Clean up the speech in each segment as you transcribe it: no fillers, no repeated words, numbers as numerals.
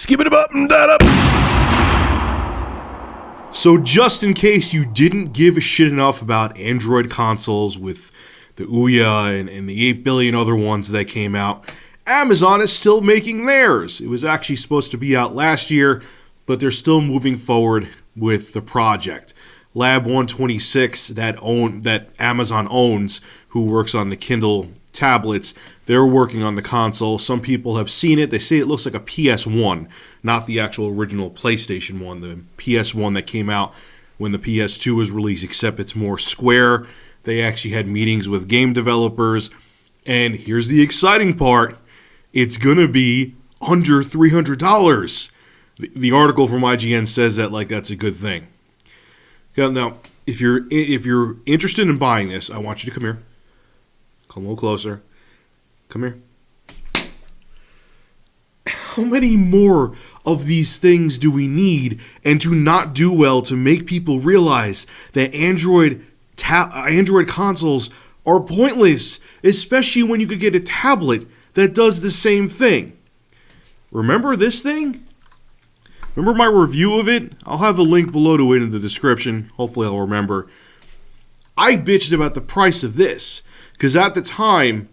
Skip it up and that up. So just in case you didn't give a shit enough about Android consoles with the Ouya and the 8 billion other ones that came out, Amazon is still making theirs. It was actually supposed to be out last year, but they're still moving forward with the project. Lab 126 that Amazon owns, who works on the Kindle tablets, they're working on the console. Some people have seen it. They say it looks like a PS1, not the actual original PlayStation 1, the PS1 that came out when the PS2 was released, except it's more square. They actually had meetings with game developers. And here's the exciting part. It's going to be under $300. The article from IGN says that like that's a good thing. Now, if you're interested in buying this, I want you to come here. Come a little closer. Come here. How many more of these things do we need and do not do well to make people realize that Android consoles are pointless, especially when you could get a tablet that does the same thing? Remember this thing? Remember my review of it? I'll have the link below to it in the description. Hopefully I'll remember. I bitched about the price of this because at the time,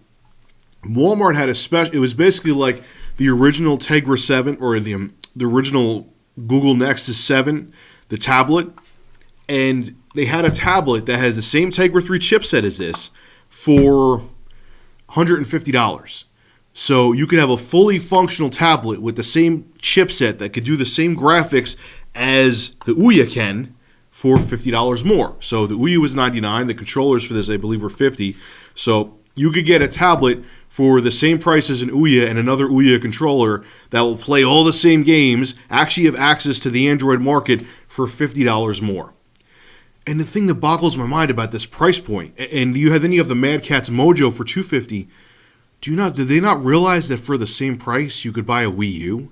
Walmart had a special. It was basically like the original Tegra 7 or the original Google Nexus 7, the tablet, and they had a tablet that has the same Tegra 3 chipset as this for $150. So you could have a fully functional tablet with the same chipset that could do the same graphics as the Ouya can for $50 more. So the Ouya was $99. The controllers for this, I believe, were $50. So you could get a tablet for the same price as an Ouya and another Ouya controller that will play all the same games, actually have access to the Android market for $50 more. And the thing that boggles my mind about this price point, and then you have the Mad Catz Mojo for $250. Do they not realize that for the same price you could buy a Wii U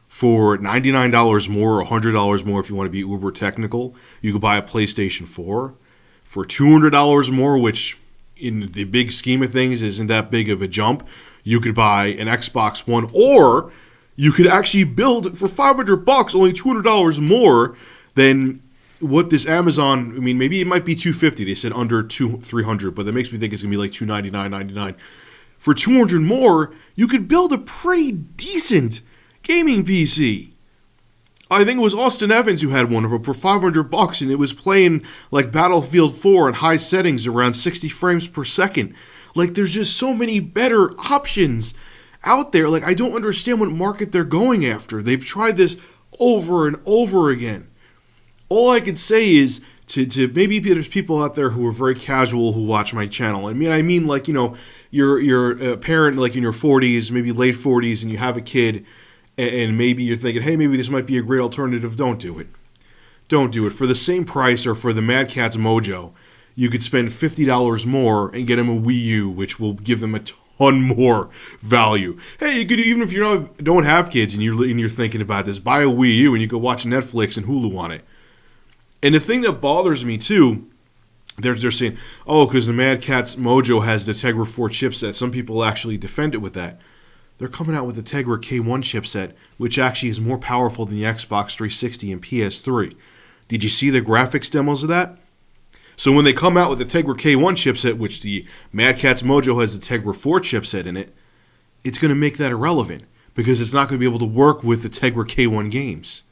for $99 more or $100 more if you want to be uber technical? You could buy a PlayStation 4 for $200 more, which in the big scheme of things isn't that big of a jump. You could buy an Xbox One, or you could actually build for $500, only $200 more than what this Amazon. I mean, maybe it might be $250. They said under $300, but that makes me think it's gonna be like $299.99. For $200 more, you could build a pretty decent gaming PC. I think it was Austin Evans who had one of them for $500, and it was playing like Battlefield 4 in high settings around 60 frames per second. Like, there's just so many better options out there. Like, I don't understand what market they're going after. They've tried this over and over again. All I could say is to maybe there's people out there who are very casual who watch my channel. I mean, like, you know, you're a parent like in your 40s, maybe late 40s, and you have a kid, and maybe you're thinking, hey, maybe this might be a great alternative. Don't do it. Don't do it. For the same price, or for the Mad Catz Mojo, you could spend $50 more and get them a Wii U, which will give them a ton more value. Hey, you could, even if you don't have kids and you're thinking about this, buy a Wii U and you could watch Netflix and Hulu on it. And the thing that bothers me too, they're saying, oh, because the Mad Catz Mojo has the Tegra 4 chipset. Some people actually defend it with that. They're coming out with the Tegra K1 chipset, which actually is more powerful than the Xbox 360 and PS3. Did you see the graphics demos of that? So when they come out with the Tegra K1 chipset, which the Mad Catz Mojo has the Tegra 4 chipset in it, it's going to make that irrelevant because it's not going to be able to work with the Tegra K1 games.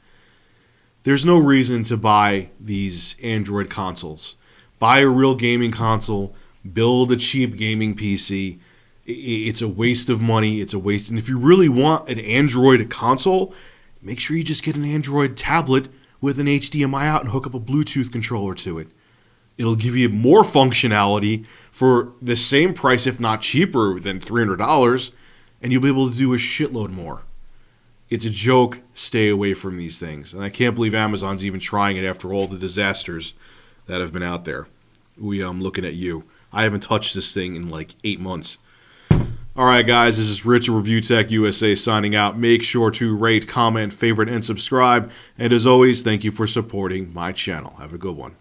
There's no reason to buy these Android consoles. Buy a real gaming console, build a cheap gaming PC. It's a waste of money. It's a waste. And if you really want an Android console, make sure you just get an Android tablet with an HDMI out and hook up a Bluetooth controller to it. It'll give you more functionality for the same price, if not cheaper than $300, and you'll be able to do a shitload more. It's a joke. Stay away from these things. And I can't believe Amazon's even trying it after all the disasters that have been out there. I'm looking at you. I haven't touched this thing in like 8 months. All right, guys, this is Rich of Review Tech USA signing out. Make sure to rate, comment, favorite, and subscribe. And as always, thank you for supporting my channel. Have a good one.